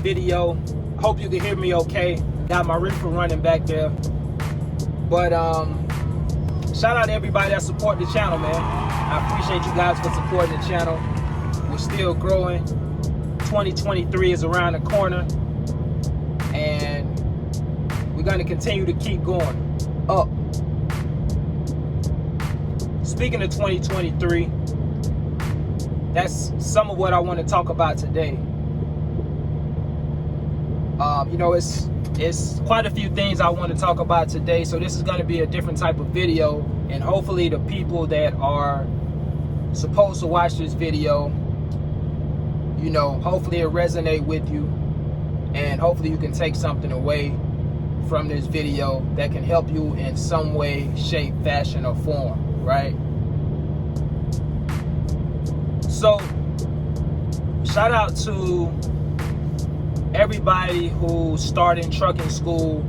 video. Hope you can hear me okay. Got my reefer running back there. But shout out to everybody that support the channel, man. I appreciate you guys for supporting the channel. We're still growing. 2023 is around the corner, and we're going to continue to keep going up. Speaking of 2023, that's some of what I want to talk about today. You know, it's quite a few things I want to talk about today, so this is going to be a different type of video, and hopefully the people that are supposed to watch this video, you know, hopefully it resonate with you, and hopefully you can take something away from this video that can help you in some way, shape, fashion, or form, right? So shout out to everybody who's starting trucking school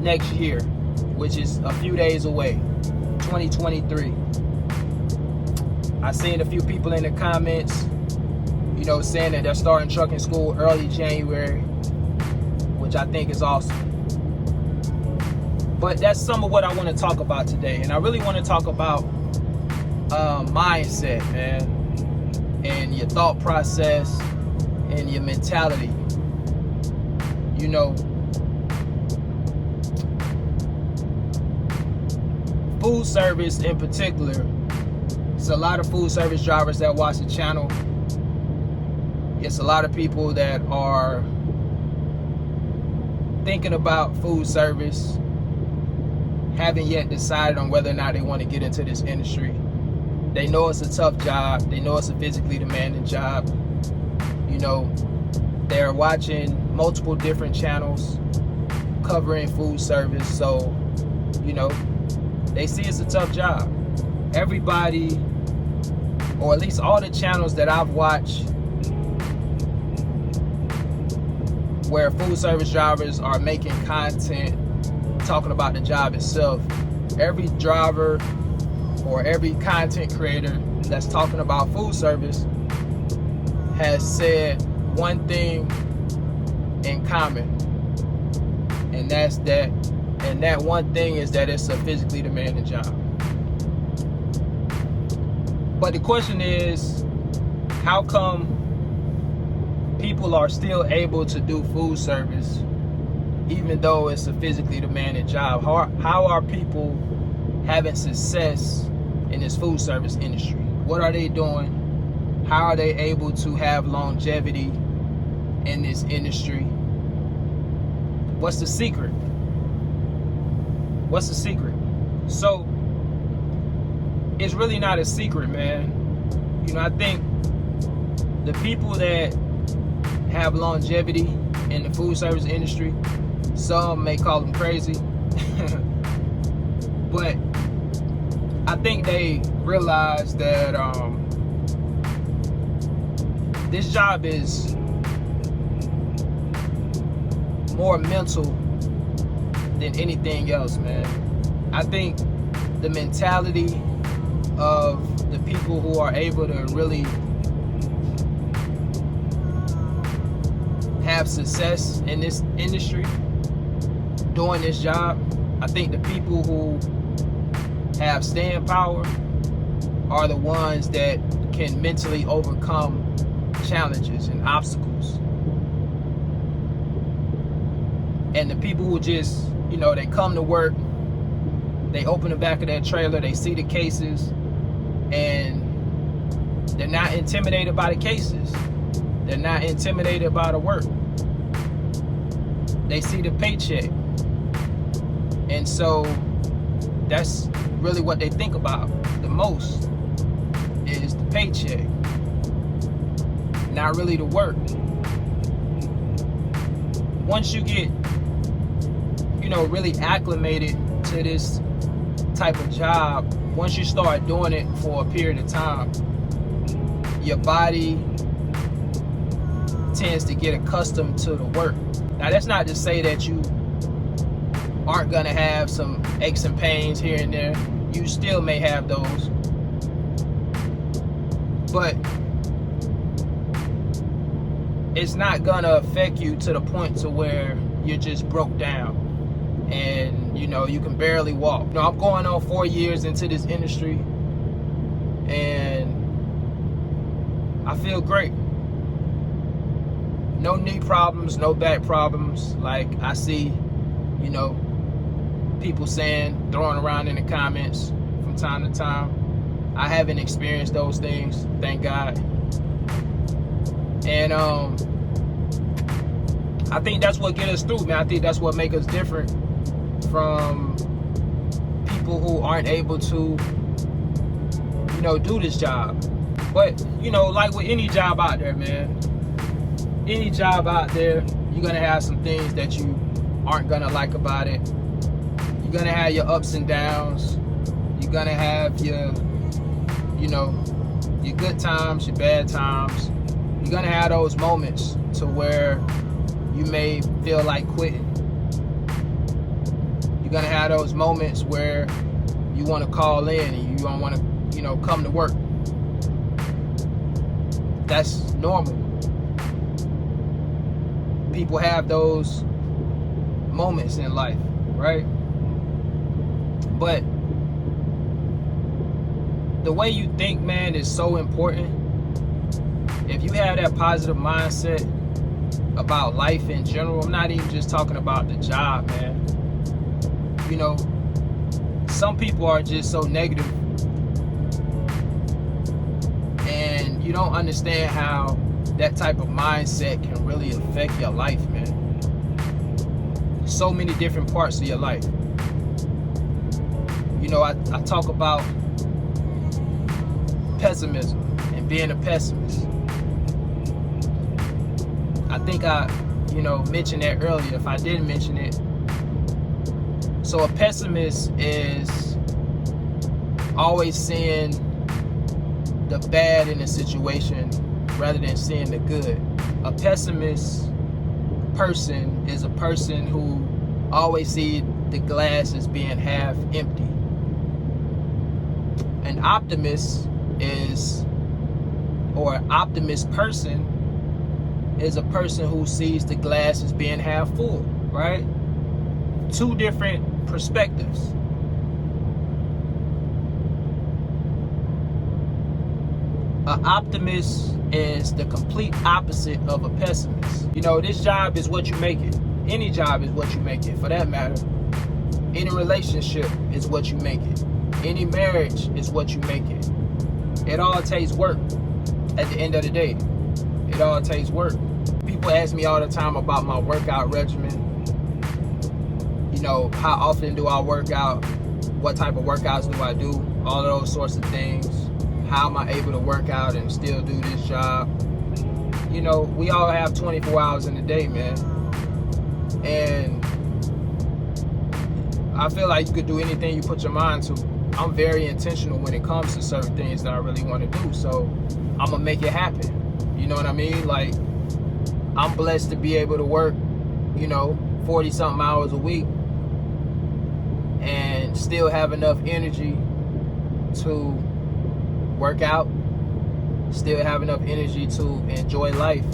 next year, which is a few days away, 2023. I seen a few people in the comments, you know, saying that they're starting trucking school early January, which I think is awesome. But that's some of what I want to talk about today. And I really want to talk about mindset, man, and your thought process and your mentality. You know, food service in particular, it's a lot of food service drivers that watch the channel. It's a lot of people that are thinking about food service, haven't yet decided on whether or not they want to get into this industry. They know it's a tough job. They know it's a physically demanding job. You know, they're watching multiple different channels covering food service, so, you know, they see it's a tough job. Everybody, or at least all the channels that I've watched where food service drivers are making content talking about the job itself, every driver or every content creator that's talking about food service has said one thing in common, and that's that, and that one thing is that it's a physically demanding job. But the question is, how come people are still able to do food service even though it's a physically demanding job? How are people having success in this food service industry? What are they doing? How are they able to have longevity in this industry? What's the secret? What's the secret? So it's really not a secret, man. You know, I think the people that have longevity in the food service industry, some may call them crazy, but I think they realize that this job is more mental than anything else, man. I think the mentality of the people who are able to really have success in this industry, doing this job, I think the people who have staying power are the ones that can mentally overcome challenges and obstacles. And the people who just, you know, they come to work, they open the back of their trailer, they see the cases, and they're not intimidated by the cases. They're not intimidated by the work. They see the paycheck. And so that's really what they think about the most, is the paycheck, not really the work. Once you get, you know, really acclimated to this type of job, once you start doing it for a period of time, your body tends to get accustomed to the work. Now, that's not to say that you aren't gonna have some aches and pains here and there. You still may have those, but it's not gonna affect you to the point to where you're just broke down and you can barely walk. I'm going on 4 years into this industry, and I feel great. No knee problems, no back problems. Like I see, people saying, throwing around in the comments from time to time. I haven't experienced those things, thank God. And I think that's what gets us through, man. I think that's what makes us different from people who aren't able to, do this job. But, like with any job out there, man, any job out there, you're going to have some things that you aren't going to like about it. You're going to have your ups and downs. You're going to have your good times, your bad times. You're going to have those moments to where you may feel like quitting. You're going to have those moments where you want to call in and you don't want to, come to work. That's normal. People have those moments in life, right? But the way you think, man, is so important. If you have that positive mindset about life in general, I'm not even just talking about the job, man. Some people are just so negative, and you don't understand how that type of mindset can really affect your life, man. So many different parts of your life. I talk about pessimism and being a pessimist. I think I, mentioned that earlier. If I didn't mention it. So a pessimist is always seeing the bad in a situation rather than seeing the good. A pessimist person is a person who always sees the glass as being half empty. An optimist optimist person is a person who sees the glass as being half full, right? Two different perspectives. An optimist is the complete opposite of a pessimist. This job is what you make it. Any job is what you make it, for that matter. Any relationship is what you make it. Any marriage is what you make it. It all takes work at the end of the day. It all takes work. People ask me all the time about my workout regimen. How often do I work out? What type of workouts do I do? All of those sorts of things. How am I able to work out and still do this job? We all have 24 hours in a day, man. And I feel like you could do anything you put your mind to. I'm very intentional when it comes to certain things that I really want to do. So I'm going to make it happen. You know what I mean? Like, I'm blessed to be able to work, 40 something hours a week and still have enough energy to work out, still have enough energy to enjoy life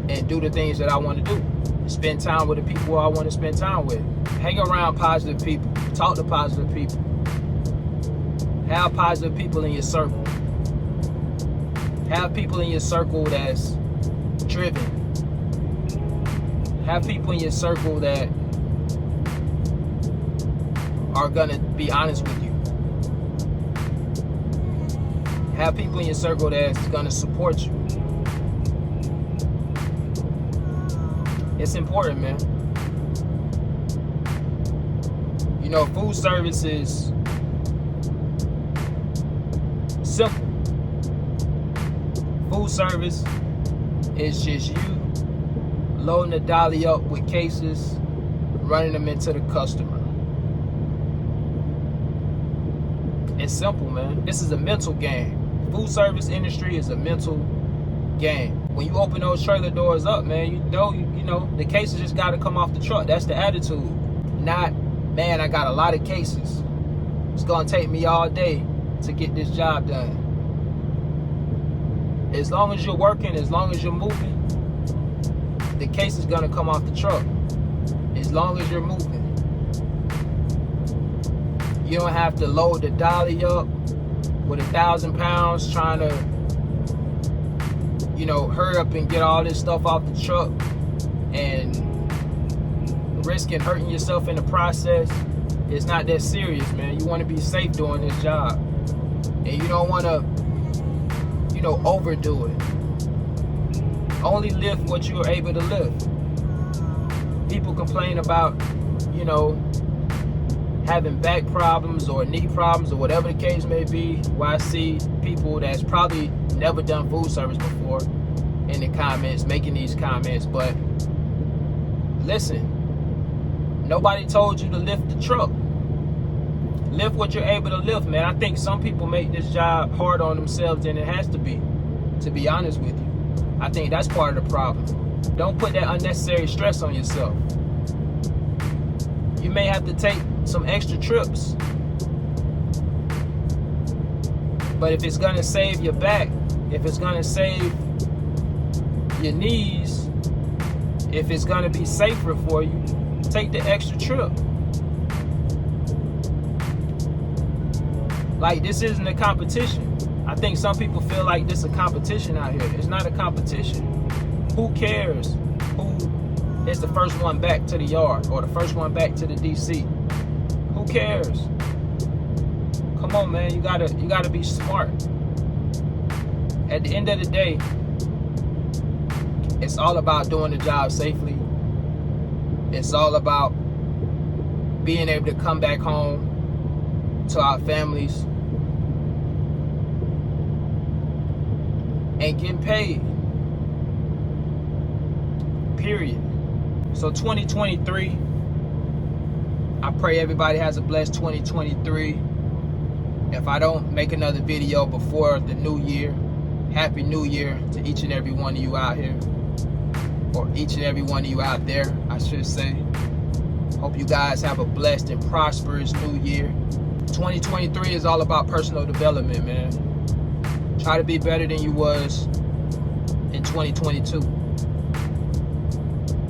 and do the things that I want to do. Spend time with the people I want to spend time with. Hang around positive people. Talk to positive people. Have positive people in your circle. Have people in your circle that's driven. Have people in your circle that are gonna be honest with you. Have people in your circle that's gonna support you. It's important, man. Food service is simple. Food service is just you loading the dolly up with cases, running them into the customer. It's simple, man. This is a mental game. Food service industry is a mental game. When you open those trailer doors up, man, you know the cases just got to come off the truck. That's the attitude. Not, man, I got a lot of cases. It's gonna take me all day to get this job done. As long as you're working, as long as you're moving, the case is gonna come off the truck. As long as you're moving. You don't have to load the dolly up with 1,000 pounds trying to, hurry up and get all this stuff off the truck and risking hurting yourself in the process. It's not that serious, man. You want to be safe doing this job. And you don't want to, overdo it. Only lift what you're able to lift. People complain about, having back problems or knee problems or whatever the case may be. Where I see people that's probably never done food service before in the comments making these comments. But listen, nobody told you to lift the truck. Lift what you're able to lift, man. I think some people make this job hard on themselves than it has to be honest with you. I think that's part of the problem. Don't put that unnecessary stress on yourself. You may have to take some extra trips. But if it's gonna save your back, if it's gonna save your knees, if it's gonna be safer for you, take the extra trip. Like, this isn't a competition. I think some people feel like this is a competition out here. It's not a competition. Who cares who is the first one back to the yard or the first one back to the DC? Who cares? Come on, man. You gotta be smart. At the end of the day, it's all about doing the job safely. It's all about being able to come back home to our families and getting paid. Period. So 2023, I pray everybody has a blessed 2023. If I don't make another video before the new year, Happy New Year to each and every one of you out here, or each and every one of you out there, I should say. Hope you guys have a blessed and prosperous new year. 2023 is all about personal development, man. Try to be better than you was in 2022.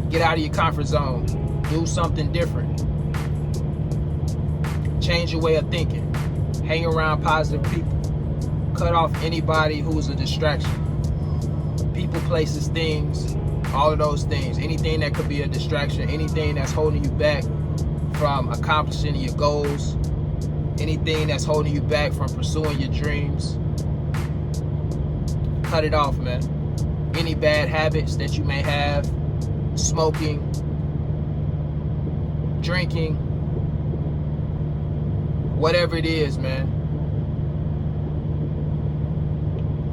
Get out of your comfort zone. Do something different. Change your way of thinking. Hang around positive people. Cut off anybody who's a distraction. People, places, things, all of those things. Anything that could be a distraction. Anything that's holding you back from accomplishing your goals. Anything that's holding you back from pursuing your dreams. Cut it off, man. Any bad habits that you may have. Smoking, drinking, whatever it is, man.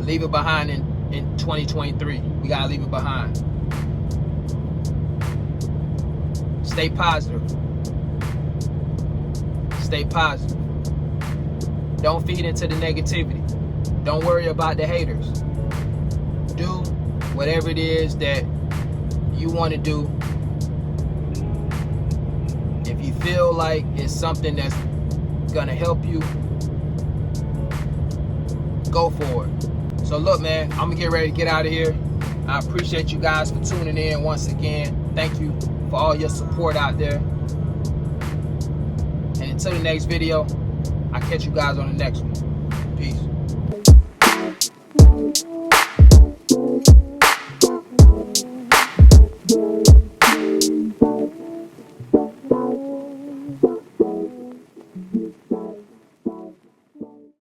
Leave it behind in 2023. We gotta leave it behind. Stay positive. Stay positive. Don't feed into the negativity. Don't worry about the haters. Do whatever it is that you want to do. If you feel like it's something that's gonna help you, go for it. So look, man, I'm gonna get ready to get out of here. I appreciate you guys for tuning in once again. Thank you for all your support out there. And until the next video, I'll catch you guys on the next one.